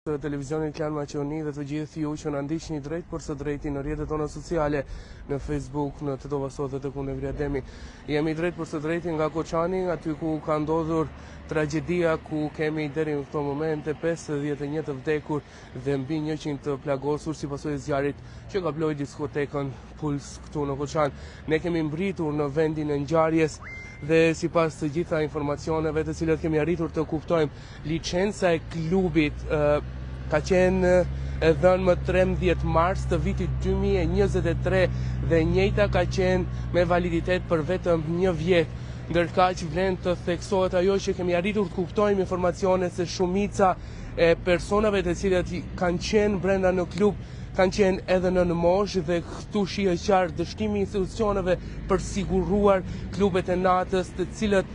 Të televizionit Klan Maqedoni dhe të gjithë ju që na ndiqni drejt për së drejti në rrjetet tona sociale, në Facebook, në Tetova Sot dhe tek unë Evriademi. Jemi drejt për së drejti nga Koçani, aty ku ka ndodhur tragjedia, ku kemi deri në këto momente 51 të vdekur dhe mbi 100 të plagosur si pasojë e zjarrit që ka bloi diskotekën Puls këtu në Koçan. Ne kemi mbritur në vendin e ngjarjes dhe sipas të gjitha informacioneve të cilat kemi arritur të kuptojmë, licenca e klubit ka qenë e dhënë më 13 mars të vitit 2023 dhe njëjta ka qenë me validitet për vetëm 1 vjet, ndërkaq vlen të theksohet ajo që kemi arritur të kuptojmë informacione se shumica e personave të cilat kanë qenë brenda në klub kanë qenë edhe në moshë dhe këtu shihet qartë dështimi i institucioneve për siguruar klubet e natës, të cilët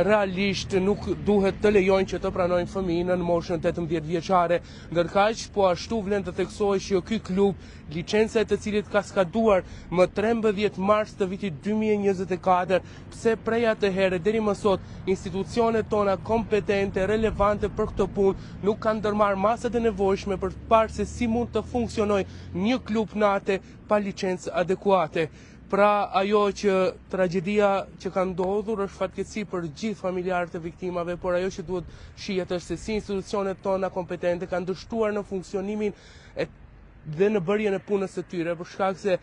realisht nuk duhet të lejojnë që të pranojnë fëmijë në moshën 18 vjeçare. Ndërkaq, po ashtu vlen të theksohet që ky klub, licenca e të cilit ka skaduar më 13 mars të vitit 2024, pse prej atë here deri më sot institucionet tona kompetente, relevante për këtë punë nuk kanë ndërmarrë masat e nevojshme për të parë se si mund të funksionojë një klub nate pa licencë adekuate. Pra ajo që tragjedia që ka ndodhur është fatkeqësi për gjithë familjarët e viktimave, por ajo që duhet shihet është se si institucionet tona kompetente kanë dështuar në funksionimin dhe në bërjen e punës së tyre, për shkak se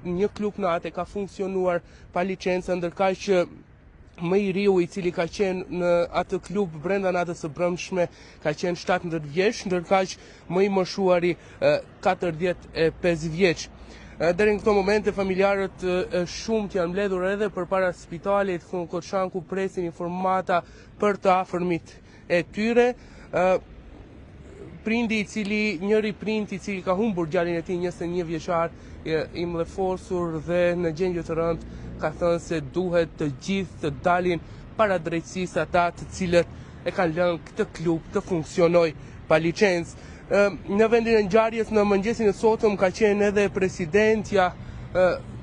një klub natë ka funksionuar pa licencë, ndërkaq që më i riu i cili ka qenë në atë klub brenda natës së brëmshme ka qenë 17 vjeç, ndërkaq më i moshuari 45 vjeç. Deri në këto momente familjarët shumët janë mbledhur edhe përpara spitalit në Koçan ku presin informata për të afërmit e tyre. Njëri prind i cili ka humbur djalin e tij 21 vjeçar, i mllëfosur dhe në gjendje të rëndë, ka thënë se duhet të gjithë të dalin para drejtësisë ata të cilët e kanë lënë këtë klub të funksionojë pa licencë. Në vendin e ngjarjes në mëngjesin e sotëm ka qenë edhe presidentja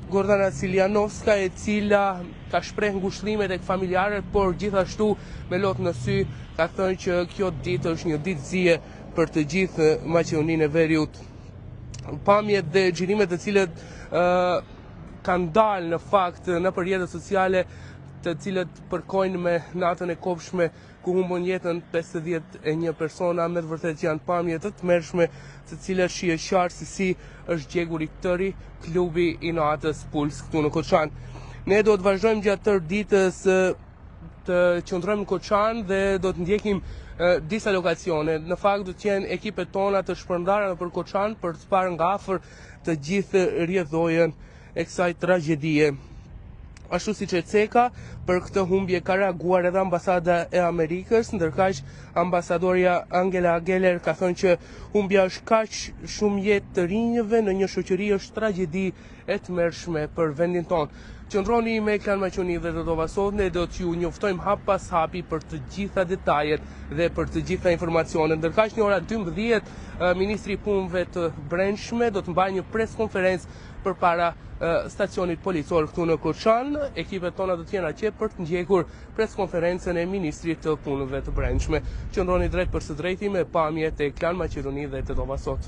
Gordana Ciljanovska, e cila ka shpreh ngushëllime tek familjarët, por gjithashtu me lot në sy ka thënë që kjo ditë është një ditë zije për të gjithë Maqedoninë e Veriut. Pamjet dhe xhirimet të cilët kanë dalë në fakt në rrjetet sociale, të cilët përkojnë me natën e kopshme ku humbën jetën 51 persona, me të vërtetë janë pamje të tmerrshme, të cilat shihet qartë se si është gjegur i tëri klubi i natës Puls këtu në Koçan. Ne do të vazhdojmë gjatë tërë ditës të qëndrojmë në Koçan dhe do të ndjekim disa lokacione. Në fakt do të jenë ekipet tona të shpërndara nëpër Koçan për të parë nga afër të gjithë rrjedhojën e kësaj tragjedie. Ashtu siç e ceka, për këtë humbje ka reaguar edhe ambasada e Amerikës, ndërkaq ambasadorja Angela Geller ka thënë që humbja është kaq shumë jetë të rinjëve në një shoqëri është tragjedi e tmerrshme për vendin tonë. Qëndroni me Klan Maqedoni dhe Tetova Sot, ne do t'ju njoftojmë hap pas hapi për të gjitha detajet dhe për të gjitha informacionet. Ndërkaq në ora 12, Ministri i Punëve të Brendshme do të mbajë një preskonferencë përpara stacionit policor këtu në Koçan. Ekipet tona do të jenë atje për të ndjekur preskonferencën e Ministrit të Punëve të Brendshme. Qëndroni drejt për së drejti me pamjet e Klan Maqedoni dhe Tetova Sot.